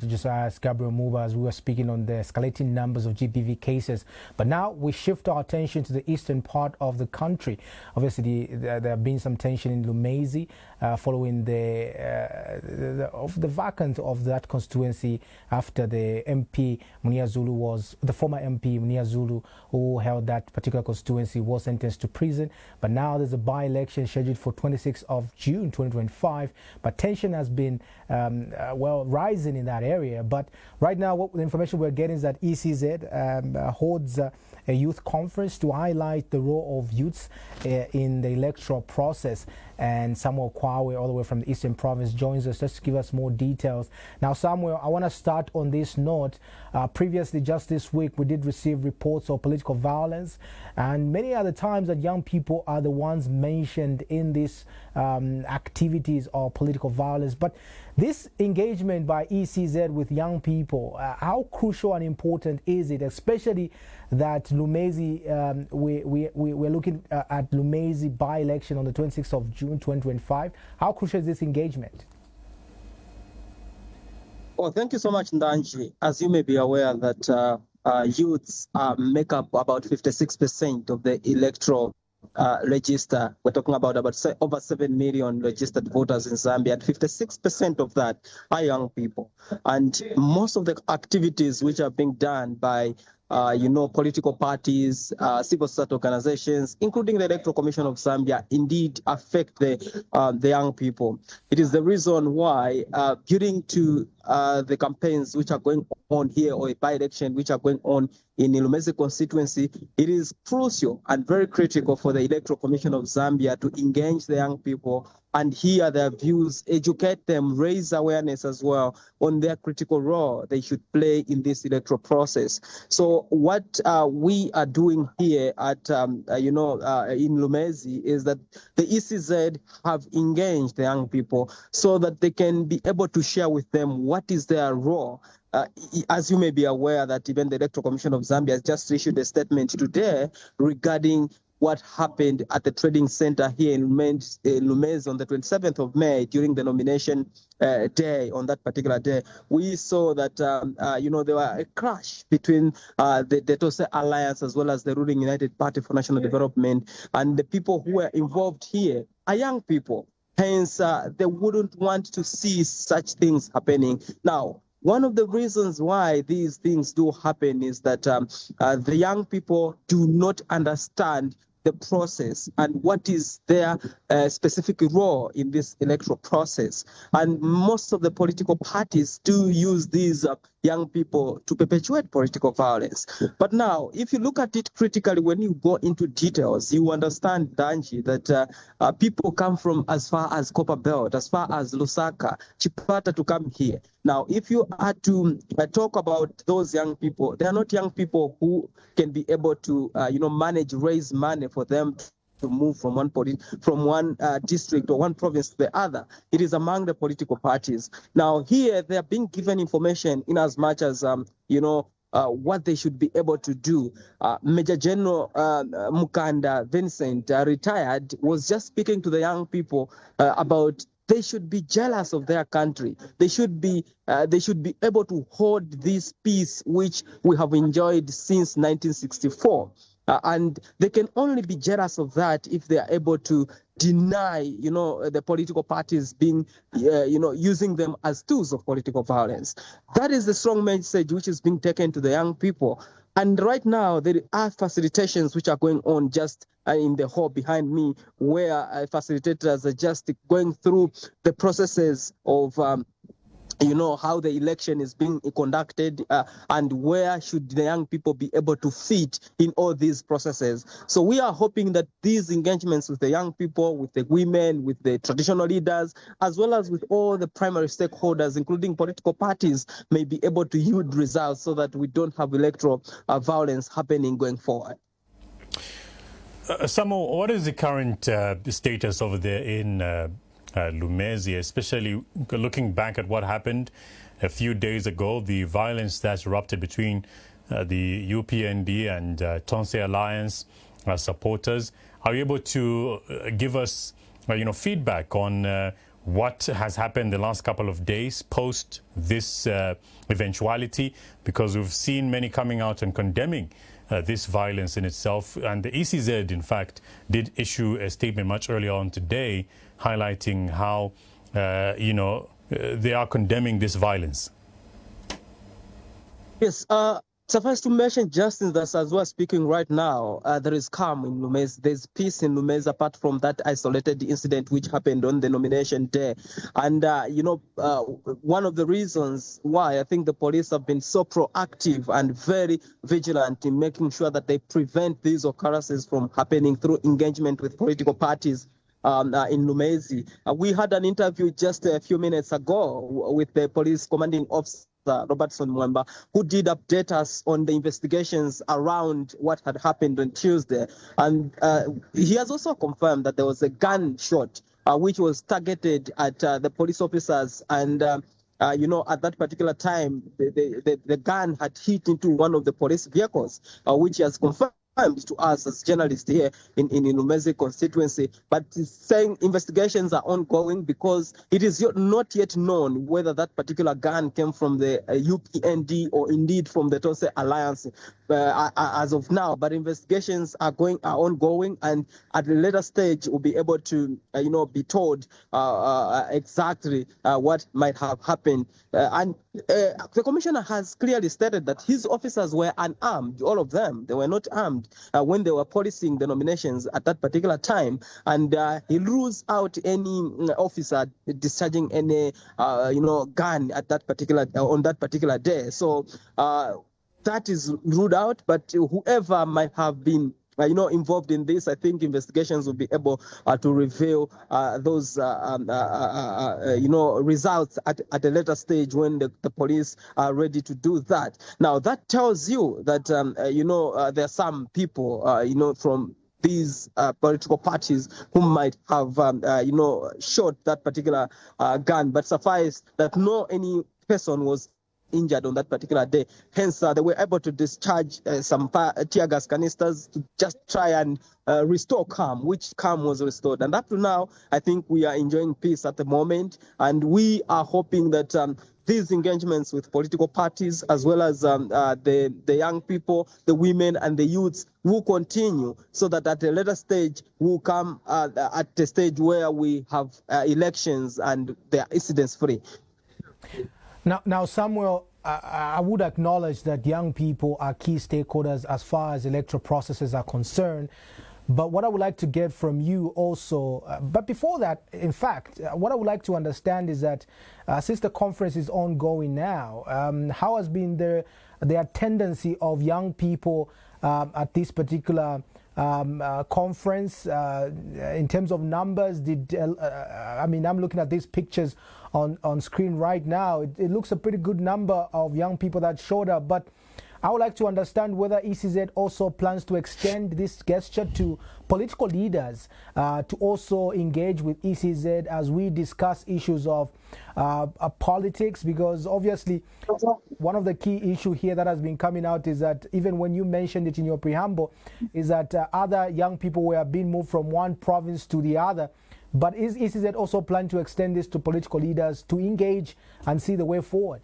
Just as Gabriel Muba, as we were speaking on the escalating numbers of GBV cases. But now we shift our attention to the eastern part of the country. Obviously, there have been some tension in Lumezi following the vacant of that constituency after the MP Munia Zulu the former MP Munia Zulu, who held that particular constituency, was sentenced to prison. But now there's a by-election scheduled for 26th of June 2025. But tension has been rising in that area. But right now, what the information we're getting is that ECZ holds a youth conference to highlight the role of youths in the electoral process. And Samuel Kwawe, all the way from the Eastern Province, joins us just to give us more details. Now, Samuel, I want to start on this note. Previously, just this week, we did receive reports of political violence, and many other times that young people are the ones mentioned in these activities of political violence. But this engagement by ECZ with young people, how crucial and important is it, especially that Lumezi, we're looking at Lumezi by-election on the 26th of June 2025. How crucial is this engagement? Well, thank you so much, Ndanji. As you may be aware that youths make up about 56% of the electoral register. We're talking about over 7 million registered voters in Zambia, and 56% of that are young people. And most of the activities which are being done by political parties, civil society organizations, including the Electoral Commission of Zambia, indeed affect the young people. It is the reason why, due to the campaigns which are going on here, or a by-election which are going on in the Lumezi constituency, it is crucial and very critical for the Electoral Commission of Zambia to engage the young people and hear their views, educate them, raise awareness as well on their critical role they should play in this electoral process. So what we are doing here at, in Lumezi is that the ECZ have engaged the young people so that they can be able to share with them what is their role. As you may be aware that even the Electoral Commission of Zambia has just issued a statement today regarding what happened at the trading center here in Lumezi on the 27th of May during the nomination day. On that particular day, we saw that, there were a clash between the Tose Alliance as well as the ruling United Party for National Development, and the people who were involved here are young people. Hence, they wouldn't want to see such things happening. Now, one of the reasons why these things do happen is that the young people do not understand the process and what is their specific role in this electoral process. And most of the political parties do use these young people to perpetuate political violence. But now, if you look at it critically, when you go into details, you understand, Danji, that people come from as far as Copper Belt, as far as Lusaka, Chipata to come here. Now, if you are to talk about those young people, they are not young people who can be able to, raise money for them to move from one district or one province to the other. It is among the political parties. Now, here they are being given information in as much as, what they should be able to do. Major General Mukanda Vincent, retired, was just speaking to the young people about they should be jealous of their country. They should be able to hold this peace which we have enjoyed since 1964. And they can only be jealous of that if they are able to deny, the political parties being, using them as tools of political violence. That is the strong message which is being taken to the young people. And right now, there are facilitations which are going on just in the hall behind me, where facilitators are just going through the processes of how the election is being conducted and where should the young people be able to fit in all these processes. So we are hoping that these engagements with the young people, with the women, with the traditional leaders, as well as with all the primary stakeholders, including political parties, may be able to yield results so that we don't have electoral violence happening going forward. Samuel, what is the current status over there in Lumezi, especially looking back at what happened a few days ago, the violence that's erupted between the UPND and Tonse Alliance supporters? Are you able to give us feedback on what has happened the last couple of days post this eventuality, because we've seen many coming out and condemning this violence in itself. And the ECZ, in fact, did issue a statement much earlier on today highlighting how, they are condemning this violence. Yes, suffice to mention, Justin, that as we're speaking right now, there is calm in Lumezi. There's peace in Lumezi apart from that isolated incident which happened on the nomination day. And, one of the reasons why I think the police have been so proactive and very vigilant in making sure that they prevent these occurrences from happening through engagement with political parties in Lumezi. We had an interview just a few minutes ago with the police commanding officer Robertson Mwemba, who did update us on the investigations around what had happened on Tuesday. And he has also confirmed that there was a gunshot which was targeted at the police officers. And, at that particular time, the gun had hit into one of the police vehicles, which he has confirmed to us as journalists here in Lumezi constituency, but it's saying investigations are ongoing because it is not yet known whether that particular gun came from the UPND or indeed from the Tose Alliance as of now. But investigations are ongoing, and at a later stage we'll be able to be told exactly what might have happened. And the commissioner has clearly stated that his officers were unarmed, all of them. They were not armed when they were policing the nominations at that particular time, and he rules out any officer discharging any gun at that particular on that particular day. So that is ruled out, but whoever might have been involved in this, I think investigations will be able to reveal those, results at a later stage when the police are ready to do that. Now, that tells you that, there are some people, from these political parties who might have, shot that particular gun, but suffice that any person was injured on that particular day. Hence, they were able to discharge some tear gas canisters to just try and restore calm, which calm was restored. And up to now, I think we are enjoying peace at the moment. And we are hoping that these engagements with political parties, as well as the young people, the women and the youths, will continue, so that at a later stage we'll come at the stage where we have elections and they are incidence-free. Now, Samuel, I would acknowledge that young people are key stakeholders as far as electoral processes are concerned. But what I would like to get from you also, but before that, in fact, what I would like to understand is that since the conference is ongoing now, how has been the attendance of young people at this particular conference in terms of numbers? I'm looking at these pictures on screen right now. It looks a pretty good number of young people that showed up, but I would like to understand whether ECZ also plans to extend this gesture to political leaders to also engage with ECZ as we discuss issues of politics, because obviously one of the key issues here that has been coming out is that, even when you mentioned it in your preamble, is that other young people were being moved from one province to the other. But is ECZ also planning to extend this to political leaders to engage and see the way forward?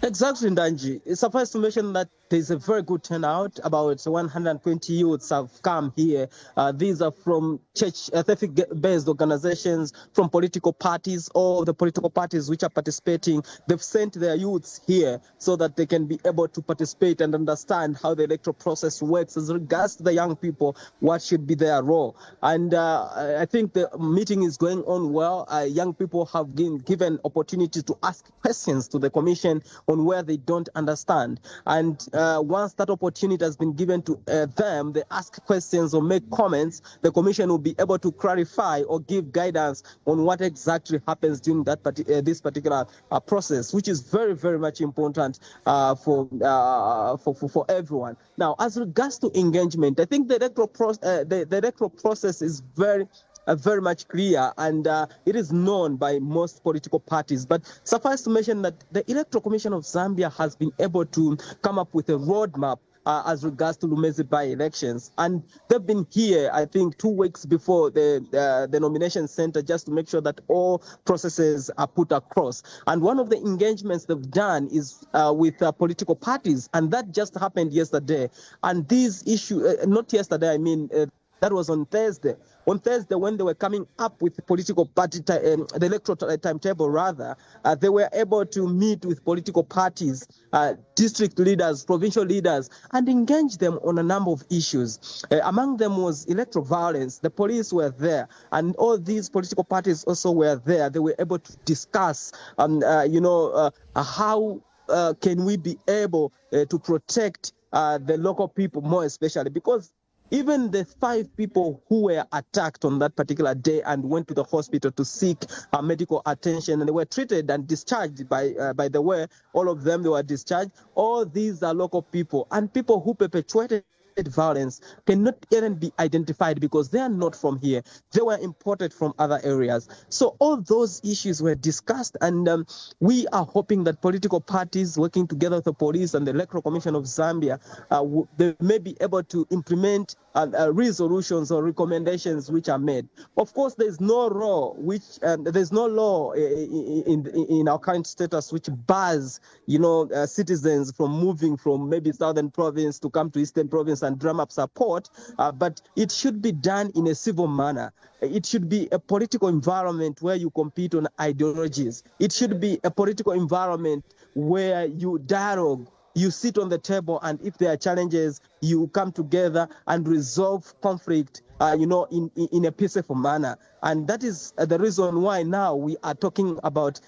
Exactly, Ndanji. Suffice to mention that there's a very good turnout. About 120 youths have come here. These are from church ethnic-based organizations, from political parties, all the political parties which are participating. They've sent their youths here so that they can be able to participate and understand how the electoral process works as regards to the young people, what should be their role. And I think the meeting is going on well. Young people have been given opportunity to ask questions to the commission on where they don't understand. And once that opportunity has been given to them, they ask questions or make comments, the commission will be able to clarify or give guidance on what exactly happens during that this particular process, which is very, very much important for everyone. Now, as regards to engagement, I think the electoral process is very much clear, and it is known by most political parties. But suffice to mention that the Electoral Commission of Zambia has been able to come up with a roadmap as regards to Lumezi by-elections. And they've been here, I think, 2 weeks before the nomination center just to make sure that all processes are put across. And one of the engagements they've done is with political parties, and that just happened yesterday. And these issues, not yesterday, I mean, that was on Thursday. On Thursday, when they were coming up with the political party, the electoral timetable, rather, they were able to meet with political parties, district leaders, provincial leaders, and engage them on a number of issues. Among them was electoral violence. The police were there, and all these political parties also were there. They were able to discuss, how can we be able to protect the local people more especially, because even the 5 people who were attacked on that particular day and went to the hospital to seek medical attention, and they were treated and discharged by the way, all of them, they were discharged. All these are local people, and people who perpetuated violence cannot even be identified because they are not from here. They were imported from other areas. So all those issues were discussed, and we are hoping that political parties working together with the police and the Electoral Commission of Zambia, they may be able to implement resolutions or recommendations which are made. Of course, there's no law in our current status which bars, citizens from moving from maybe Southern Province to come to Eastern Province and drum up support, but it should be done in a civil manner. It should be a political environment where you compete on ideologies. It should be a political environment where you dialogue, you sit on the table, and if there are challenges, you come together and resolve conflict, in a peaceful manner. And that is the reason why now we are talking about,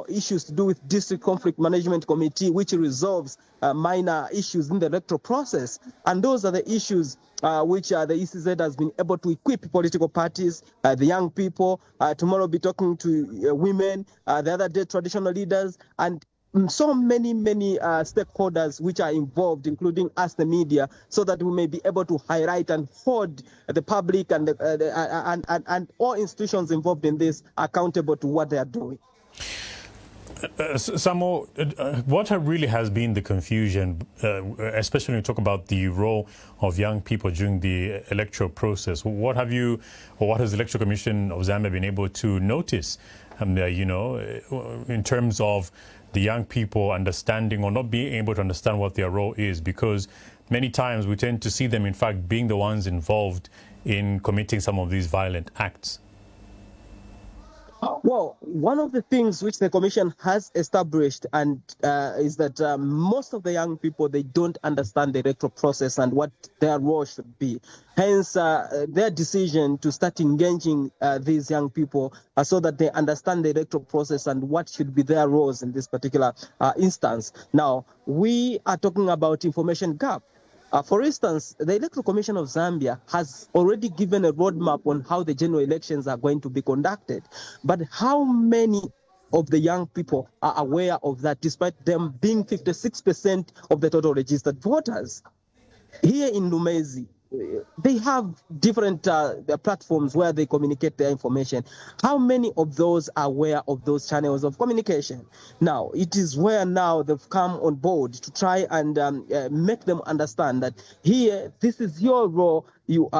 issues to do with District Conflict Management Committee, which resolves minor issues in the electoral process. And those are the issues which the ECZ has been able to equip political parties, the young people. Tomorrow we'll be talking to women, the other day traditional leaders, and so many stakeholders which are involved, including us, the media, so that we may be able to highlight and hold the public and and all institutions involved in this accountable to what they are doing. Samo, what really has been the confusion, especially when you talk about the role of young people during the electoral process? What have you, or what has the Electoral Commission of Zambia been able to notice, in terms of the young people understanding or not being able to understand what their role is? Because many times we tend to see them, in fact, being the ones involved in committing some of these violent acts. Well, one of the things which the Commission has established and is that most of the young people, they don't understand the electoral process and what their role should be. Hence, their decision to start engaging these young people so that they understand the electoral process and what should be their roles in this particular instance. Now, we are talking about information gap. For instance, the Electoral Commission of Zambia has already given a roadmap on how the general elections are going to be conducted. But how many of the young people are aware of that, despite them being 56% of the total registered voters? Here in Lumezi, they have different platforms where they communicate their information. How many of those are aware of those channels of communication? Now, it is where now they've come on board to try and make them understand that here, this is your role. You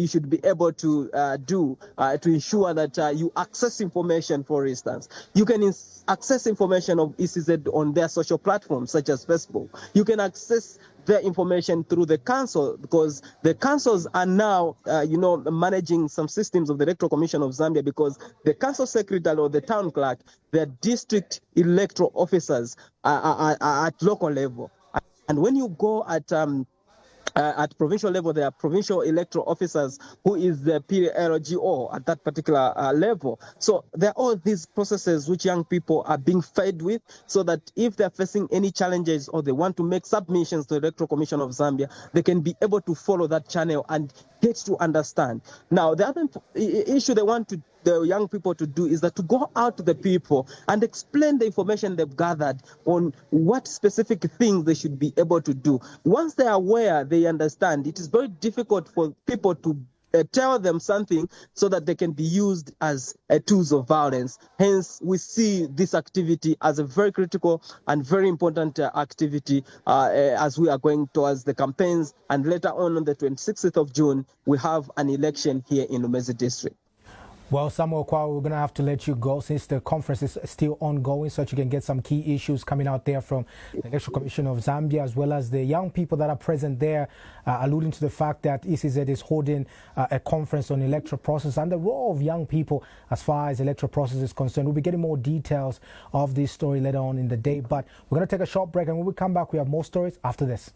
should be able to do to ensure that you access information. For instance, you can access information of ECZ on their social platforms such as Facebook. You can access their information through the council, because the councils are now, managing some systems of the Electoral Commission of Zambia, because the council secretary or the town clerk, their district electoral officers are at local level. And when you go at provincial level, there are provincial electoral officers who is the PLGO at that particular level. So there are all these processes which young people are being fed with, so that if they're facing any challenges or they want to make submissions to the Electoral Commission of Zambia, they can be able to follow that channel and get to understand. Now, the other issue they want the young people to do is that to go out to the people and explain the information they've gathered on what specific things they should be able to do. Once they are aware, they understand. It is very difficult for people to tell them something so that they can be used as tools of violence. Hence, we see this activity as a very critical and very important activity as we are going towards the campaigns. And later on the 26th of June, we have an election here in Lumezi district. Well, Samuel Kwa, we're going to have to let you go since the conference is still ongoing, so that you can get some key issues coming out there from the Electoral Commission of Zambia, as well as the young people that are present there, alluding to the fact that ECZ is holding a conference on electoral process and the role of young people as far as electoral process is concerned. We'll be getting more details of this story later on in the day, but we're going to take a short break, and when we come back, we have more stories after this.